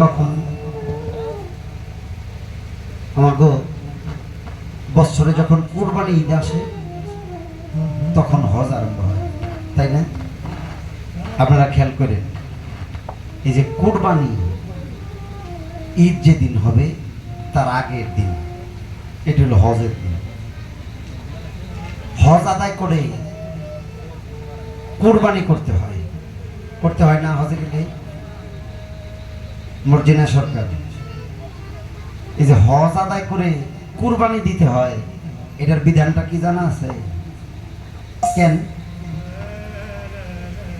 কখন আমার গো বছরে যখন কুরবানি ঈদ আসে তখন হজ আরম্ভ হয়, তাই না? আপনারা খেয়াল করেন, এই যে কুরবানি ঈদ যেদিন হবে তার আগের দিন এটা হলো হজের দিন। হজ আদায় করে কুরবানি করতে হয় না? হজে গেলে মর্জিনা সরকার এই যে হজ আদায় করে কুরবানি দিতে হয়, এটার বিধানটা কি জানা আছে? কেন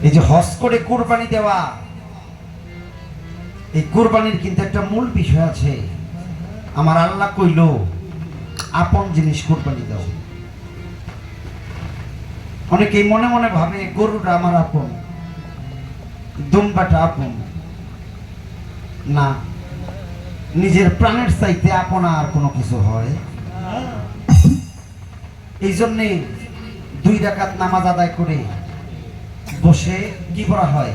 এই যে হজ করে কুরবানি দেওয়া, এই কুরবানির কিন্তু একটা মূল বিষয় আছে। আমার আল্লাহ কইল আপন জিনিস কুরবানি দাও। অনেকেই মনে মনে ভাবে গরুটা আমার আপন, দুম্বাটা আপন না। নিজের প্রাণের চাইতে আপন আর কোনো কিছু হয়? এই জন্যে 2 রাকাত নামাজ আদায় করে বসে কি করা হয়?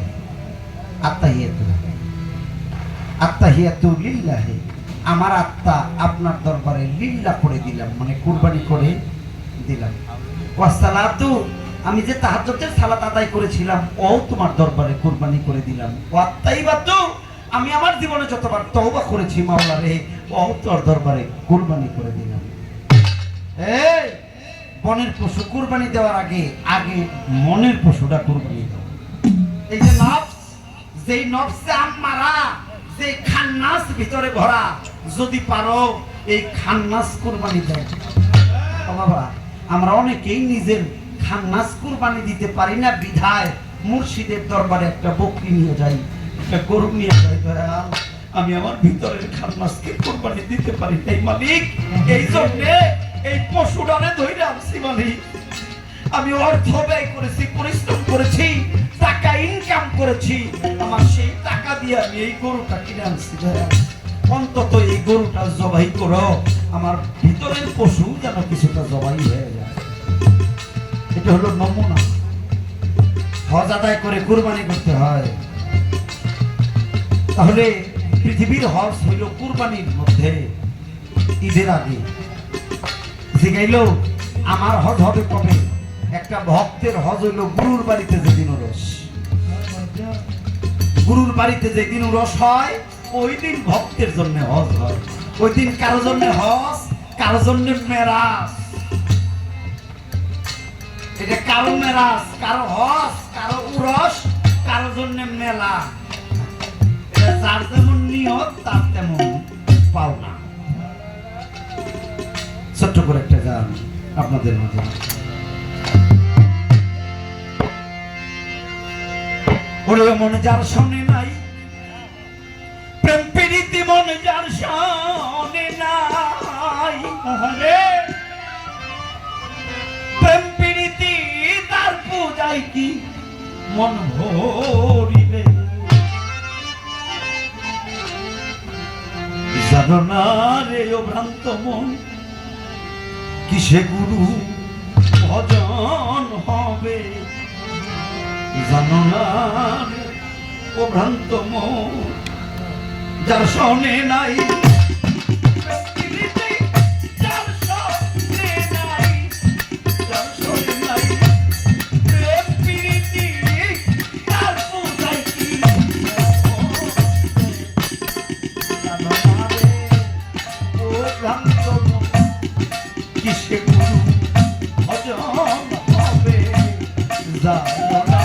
আত্তাহিয়াতু লিল্লাহি, আমার আত্মা আপনার দরবারে লিল্লাহ করে দিলাম, মানে কুরবানি করে দিলাম। ওয়াসসালাতু, আমি যে তাহাজ্জুদের সালাত আদায় করেছিলাম ও তোমার দরবারে কুরবানি করে দিলাম। ওয়াত্তাইবাতু, আমি আমার জীবনে যতবার তওবা করেছি মাওলা রে, ও তোর দরবারে কুরবানি করে দিলাম। এই বনের পশু কুরবানি দেওয়ার আগে মনের পশুটা কুরবানি দাও। এই যে নফস, যেই নফসে আম্মারা, যে খান্নাস ভিতরে ভরা, যদি পারো এই খান্নাস কুরবানি দাও। ও বাবা, আমরা অনেকেই নিজের খান্নাস কুরবানি দিতে পারি না বিধায় মুর্শিদের দরবারে একটা বকরি নিয়ে যাই, একটা গরু নিয়ে যাই। দয়াল, আমি আমার ভিতরের খান্নাসকে কুরবানি দিতে পারি নাই মালিক, এই জন্য এই পশুটারে ধরে আনছি মালিক। আমি অর্থ ব্যয় করেছি, পরিশ্রম করেছি, টাকা ইনকাম করেছি, আমার সেই টাকা দিয়ে আমি এই গরুটা কিনে আনছি। অন্তত এই গরুটা জবাই করো, আমার ভিতরের পশু যেন কিছুটা জবাই হয়ে যায়। এটা হলো নমুনা। হজ আদায় করে কুরবানি করতে হয়। তাহলে পৃথিবীর হজ হইল কুরবানির মধ্যে, ঈদের আগে। জিগাইল আমার হজ হবে কবে? একটা ভক্তের হজ হইল গুরুর বাড়িতে যেদিন উরস। গুরুর বাড়িতে যেদিন উরস হয় ওই দিন ভক্তের জন্য হজ হয়। ওই দিন কারো জন্য হজ, কারো জন্য মেরাজ। এটা কারো মেরাজ, কারো হজ, কারো উরস, কারো জন্য মেলা। এটা যার যেমন নিয়ত তার তেমন পাওনা। ছোট্ট করে একটা গান আপনাদের মাঝে। ওরে মনে যার শোনে নাই, প্রেম প্রীতি মনে যার শোনে নাই, প্রেম প্রীতি তার পূজায় কি মন ভরিবে? জানো না রে ও ভ্রান্ত মন, কিসে গুরু ভজন হবে? জানো না ও ভ্রান্ত মন, যার শোনে নাই, কিসে গুরু ভজন হবে? জানো না